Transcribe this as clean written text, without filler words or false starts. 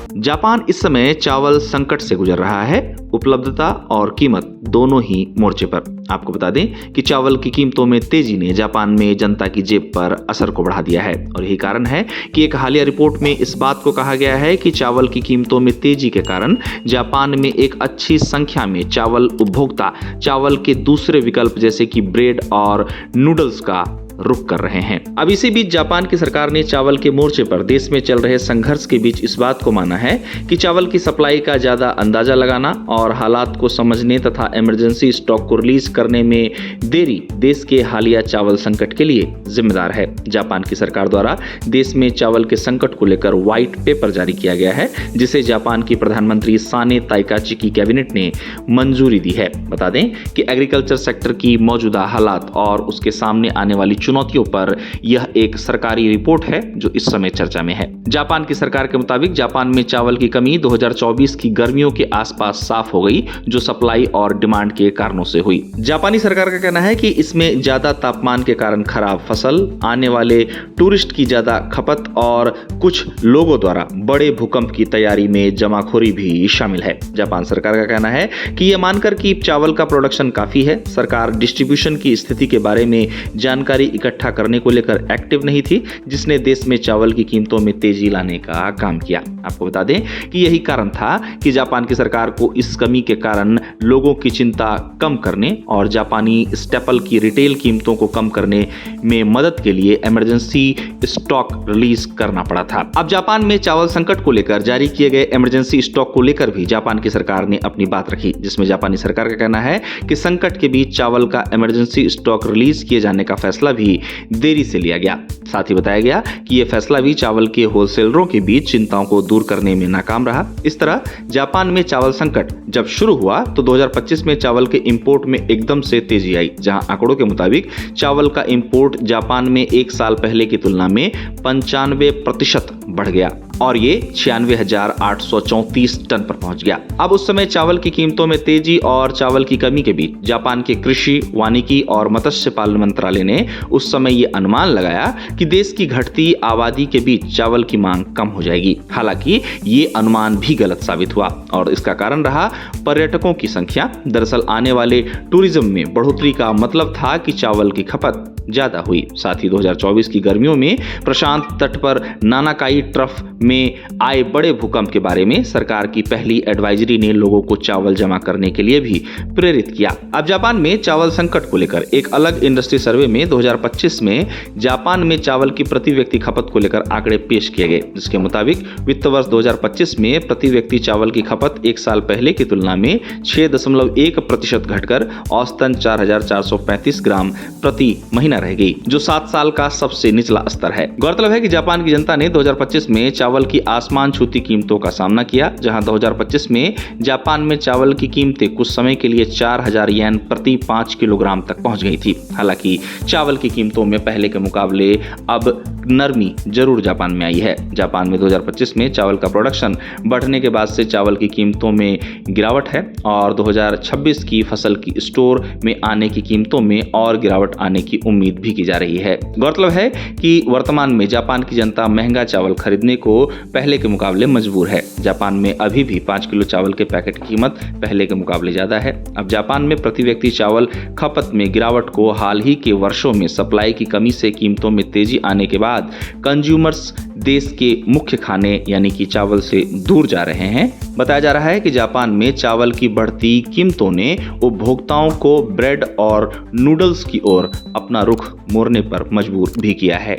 Japan इस समय चावल संकट से गुजर रहा है, उपलब्धता और कीमत दोनों ही मोर्चे पर। आपको बता दें कि चावल की कीमतों में तेजी ने जापान में जनता की जेब पर असर को बढ़ा दिया है और यही कारण है कि एक हालिया रिपोर्ट में इस बात को कहा गया है कि चावल की कीमतों में तेजी के कारण जापान में एक अच्छी संख्या में चावल उपभोक्ता चावल के दूसरे विकल्प जैसे कि ब्रेड और नूडल्स का रुख कर रहे हैं। अब इसी बीच जापान की सरकार ने चावल के मोर्चे पर देश में चल रहे संघर्ष के बीच इस बात को माना है कि चावल की सप्लाई का ज्यादा अंदाजा लगाना और हालात को समझने तथा इमरजेंसी स्टॉक को रिलीज करने में देरी देश के हालिया चावल संकट के लिए जिम्मेदार है। जापान की सरकार द्वारा देश में चावल के संकट को लेकर व्हाइट पेपर जारी किया गया है, जिसे जापान की प्रधानमंत्री साने ताइकाची की कैबिनेट ने मंजूरी दी है। बता दें कि एग्रीकल्चर सेक्टर की मौजूदा हालात और उसके सामने आने वाली चुनौतियों पर यह एक सरकारी रिपोर्ट है जो इस समय चर्चा में है। जापान की सरकार के मुताबिक जापान में चावल की कमी 2024 की गर्मियों के आसपास साफ हो गई, जो सप्लाई और डिमांड के कारणों से हुई। जापानी सरकार का कहना है कि इसमें ज्यादा तापमान के कारण खराब फसल, आने वाले टूरिस्ट की ज्यादा खपत और कुछ लोगों द्वारा बड़े भूकंप की तैयारी में जमाखोरी भी शामिल है। जापान सरकार का कहना है कि यह मानकर कि चावल का प्रोडक्शन काफी है, सरकार डिस्ट्रीब्यूशन की स्थिति के बारे में जानकारी इकट्ठा करने को लेकर एक्टिव नहीं थी, जिसने देश में चावल की कीमतों में तेजी लाने का काम किया। आपको बता दें कि यही कारण था कि जापान की सरकार को इस कमी के कारण लोगों की चिंता कम करने और जापानी स्टेपल की रिटेल कीमतों को कम करने में मदद के लिए इमरजेंसी स्टॉक रिलीज करना पड़ा था। अब जापान में चावल संकट को लेकर जारी किए गए इमरजेंसी स्टॉक को लेकर भी जापान की सरकार ने अपनी बात रखी, जिसमें जापानी सरकार का कहना है कि संकट के बीच चावल का इमरजेंसी स्टॉक रिलीज किए जाने का फैसला भी देरी से लिया गया। साथ ही बताया गया कि यह फैसला भी चावल के होलसेलरों के बीच चिंताओं को दूर करने में नाकाम रहा। इस तरह जापान में चावल संकट जब शुरू हुआ तो 2025 में चावल के इंपोर्ट में एकदम से तेजी आई, जहां आंकड़ों के मुताबिक चावल का इंपोर्ट जापान में एक साल पहले की तुलना में 95% बढ़ गया और ये 96,834 टन पर पहुंच गया। अब उस समय चावल की कीमतों में तेजी और चावल की कमी के बीच जापान के कृषि, वानिकी और मत्स्य पालन मंत्रालय ने उस समय ये अनुमान लगाया कि देश की घटती आबादी के बीच चावल की मांग कम हो जाएगी। हालांकि ये अनुमान भी गलत साबित हुआ और इसका कारण रहा पर्यटकों की संख्या। दरअसल आने वाले टूरिज्म में बढ़ोतरी का मतलब था कि चावल की खपत ज्यादा हुई। साथ ही 2024 की गर्मियों में प्रशांत तट पर नानाकाई ट्रफ में आए बड़े भूकंप के बारे में सरकार की पहली एडवाइजरी ने लोगों को चावल जमा करने के लिए भी प्रेरित किया। अब जापान में चावल संकट को लेकर एक अलग इंडस्ट्री सर्वे में 2025 में जापान में चावल की प्रति व्यक्ति खपत को लेकर आंकड़े पेश किए गए, जिसके मुताबिक वित्त वर्ष 2025 में प्रति व्यक्ति चावल की खपत एक साल पहले की तुलना में 6.1% घटकर औसतन 4,435 ग्राम प्रति महीना रह गई, जो 7 साल का सबसे निचला स्तर है। गौरतलब है कि जापान की जनता ने 2025 में चावल की आसमान छूती कीमतों का सामना किया, जहां 2025 में जापान में चावल की कीमतें कुछ समय के लिए 4,000 येन प्रति 5 किलोग्राम तक पहुंच गई थी। हालांकि चावल की कीमतों में पहले के मुकाबले अब नरमी जरूर जापान में आई है। जापान में 2025 में चावल का प्रोडक्शन बढ़ने के बाद से चावल की कीमतों में गिरावट है और 2026 की फसल की स्टोर में आने की कीमतों में और गिरावट आने की उम्मीद भी की जा रही है। गौरतलब है कि वर्तमान में जापान की जनता महंगा चावल खरीदने को पहले के मुकाबले मजबूर है। जापान में अभी भी 5 किलो चावल के पैकेट की कीमत पहले के मुकाबले ज्यादा है। अब जापान में प्रति व्यक्ति चावल खपत में गिरावट को हाल ही के वर्षों में सप्लाई की कमी से कीमतों में तेजी आने के बाद कंज्यूमर्स देश के मुख्य खाने यानी कि चावल से दूर जा रहे हैं। बताया जा रहा है कि जापान में चावल की बढ़ती कीमतों ने उपभोक्ताओं को ब्रेड और नूडल्स की ओर अपना रुख मोड़ने पर मजबूर भी किया है।